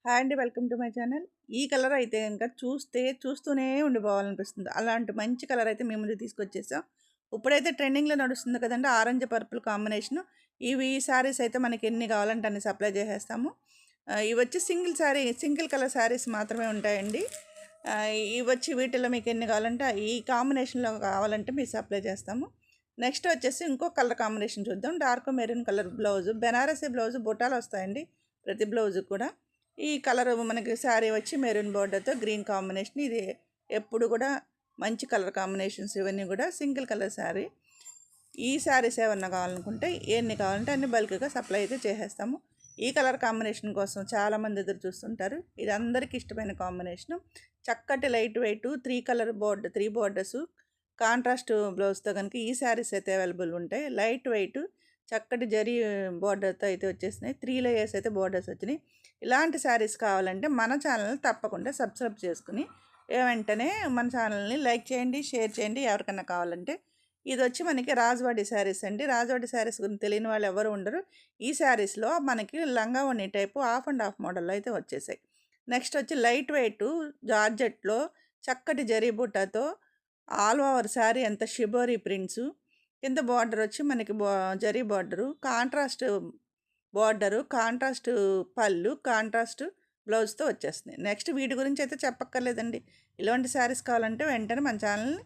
Hi అండి. Welcome to my channel. ఈ colour అయితే గనక చూస్తూనే ఉండిపోవాలనిపిస్తుంది. అలాంటి మంచి కలర్ అయితే మీ ముందుకు తీసుకొచ్చేసాం. ఇప్పుడైతే ట్రెండింగ్‌లో నడుస్తుంది కదండీ! Orange, purple combination. ఈ శారీస్ అయితే మనకి ఎన్ని కావాలంటే అన్ని సప్లై చేసేస్తాము. ఇవొచ్చి సింగిల్ కలర్ శారీస్ మాత్రమే ఉంటాయండి. ఇవొచ్చి వీటిలో మీకు ఎన్ని కావాలంటే ఈ కాంబినేషన్‌లో కావాలంటే మేము సప్లై చేస్తాము. నెక్స్ట్ వచ్చేసి ఇంకో కలర్ కాంబినేషన్ చూద్దాం. Dark maroon colour blouse, Banarasi blouse బుట్టాలు వస్తాయండి ప్రతి బ్లౌజుకి కూడా. ఈ కలర్ మనకి శారీ వచ్చి మెరూన్ బోర్డర్‌తో గ్రీన్ కాంబినేషన్. ఇది ఎప్పుడు కూడా మంచి కలర్ కాంబినేషన్స్ ఇవన్నీ కూడా. Single colour sari. ఈ శారీస్ ఏమన్నా కావాలనుకుంటే ఎన్ని కావాలంటే అన్ని బల్క్‌గా సప్లై అయితే చేసేస్తాము. ఈ కలర్ కాంబినేషన్ కోసం చాలామంది ఎదురు చూస్తుంటారు. ఇది అందరికీ ఇష్టమైన కాంబినేషను. చక్కటి లైట్ వెయిట్ 3 బోర్డర్స్ కాంట్రాస్ట్ బ్లౌజ్‌తో కనుక ఈ శారీస్ అయితే అవైలబుల్ ఉంటాయి. లైట్ వెయిట్ చక్కటి జరీ బోర్డర్‌తో అయితే వచ్చేసినాయి. 3 లేయర్స్ అయితే బోర్డర్స్ వచ్చినాయి. ఇలాంటి శారీస్ కావాలంటే మన ఛానల్ని తప్పకుండా సబ్స్క్రైబ్ చేసుకుని వెంటనే మన ఛానల్ని లైక్ చేయండి, షేర్ చేయండి ఎవరికన్నా కావాలంటే. ఇది వచ్చి మనకి రాజవాడి శారీస్ అండి. రాజవాడి శారీస్ గురించి తెలియని వాళ్ళు ఎవరు ఉండరు. ఈ శారీస్లో మనకి లంగా ఓణి టైపు హాఫ్ అండ్ హాఫ్ మోడల్లో అయితే వచ్చేసాయి. నెక్స్ట్ వచ్చి లైట్ వెయిట్ జార్జెట్లో చక్కటి జరీ బుట్టతో ఆల్ ఓవర్ శారీ అంతా షిబోరి ప్రింట్సు. కింద బార్డర్ వచ్చి మనకి జరీ బార్డరు, కాంట్రాస్ట్ పళ్ళు, కాంట్రాస్ట్ బ్లౌజ్‌తో వచ్చేస్తుంది. నెక్స్ట్ వీటి గురించి అయితే చెప్పక్కర్లేదండి. ఇలాంటి శారీస్ కావాలంటే వెంటనే మన ఛానల్‌ని